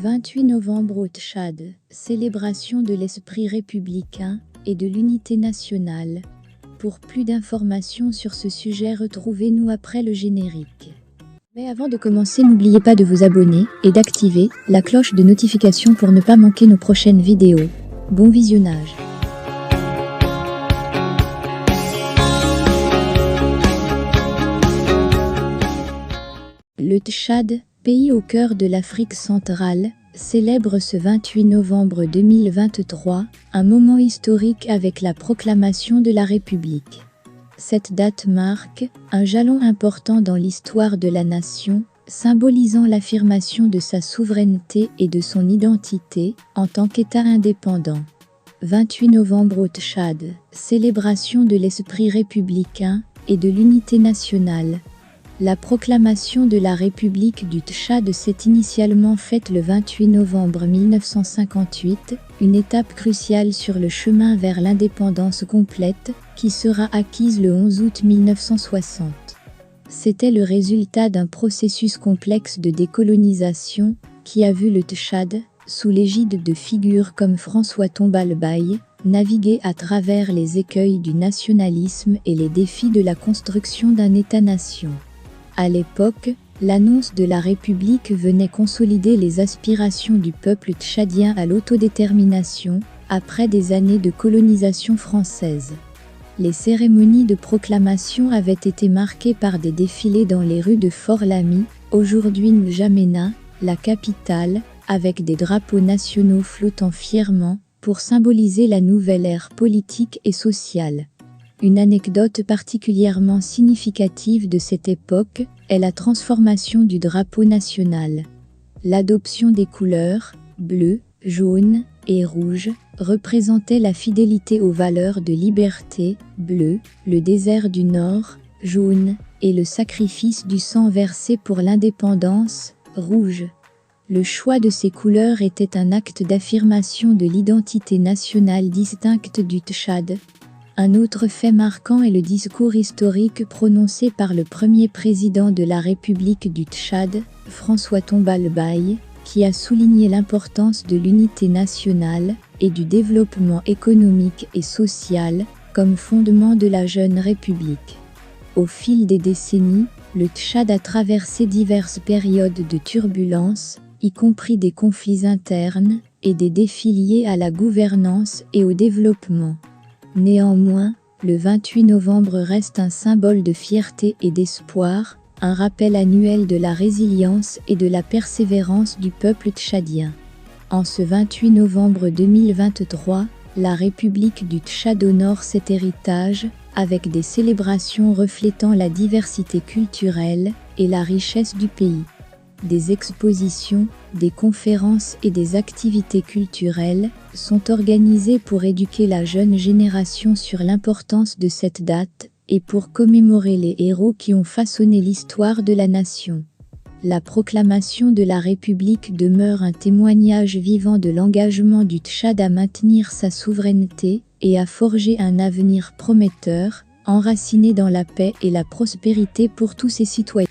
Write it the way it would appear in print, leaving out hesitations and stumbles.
28 novembre au Tchad, célébration de l'esprit républicain et de l'unité nationale. Pour plus d'informations sur ce sujet, retrouvez-nous après le générique. Mais avant de commencer, n'oubliez pas de vous abonner et d'activer la cloche de notification pour ne pas manquer nos prochaines vidéos. Bon visionnage. Le Tchad, pays au cœur de l'Afrique centrale, célèbre ce 28 novembre 2023 un moment historique avec la proclamation de la République. Cette date marque un jalon important dans l'histoire de la nation, symbolisant l'affirmation de sa souveraineté et de son identité en tant qu'État indépendant. 28 novembre au Tchad, célébration de l'esprit républicain et de l'unité nationale. La proclamation de la République du Tchad s'est initialement faite le 28 novembre 1958, une étape cruciale sur le chemin vers l'indépendance complète, qui sera acquise le 11 août 1960. C'était le résultat d'un processus complexe de décolonisation qui a vu le Tchad, sous l'égide de figures comme François Tombalbaye, naviguer à travers les écueils du nationalisme et les défis de la construction d'un État-nation. À l'époque, l'annonce de la République venait consolider les aspirations du peuple tchadien à l'autodétermination, après des années de colonisation française. Les cérémonies de proclamation avaient été marquées par des défilés dans les rues de Fort-Lamy, aujourd'hui N'Djamena, la capitale, avec des drapeaux nationaux flottant fièrement, pour symboliser la nouvelle ère politique et sociale. Une anecdote particulièrement significative de cette époque est la transformation du drapeau national. L'adoption des couleurs, bleu, jaune et rouge, représentait la fidélité aux valeurs de liberté, bleu, le désert du Nord, jaune, et le sacrifice du sang versé pour l'indépendance, rouge. Le choix de ces couleurs était un acte d'affirmation de l'identité nationale distincte du Tchad. Un autre fait marquant est le discours historique prononcé par le premier président de la République du Tchad, François Tombalbaye, qui a souligné l'importance de l'unité nationale et du développement économique et social comme fondement de la jeune République. Au fil des décennies, le Tchad a traversé diverses périodes de turbulences, y compris des conflits internes et des défis liés à la gouvernance et au développement. Néanmoins, le 28 novembre reste un symbole de fierté et d'espoir, un rappel annuel de la résilience et de la persévérance du peuple tchadien. En ce 28 novembre 2023, la République du Tchad honore cet héritage, avec des célébrations reflétant la diversité culturelle et la richesse du pays. Des expositions, des conférences et des activités culturelles sont organisées pour éduquer la jeune génération sur l'importance de cette date et pour commémorer les héros qui ont façonné l'histoire de la nation. La proclamation de la République demeure un témoignage vivant de l'engagement du Tchad à maintenir sa souveraineté et à forger un avenir prometteur, enraciné dans la paix et la prospérité pour tous ses citoyens.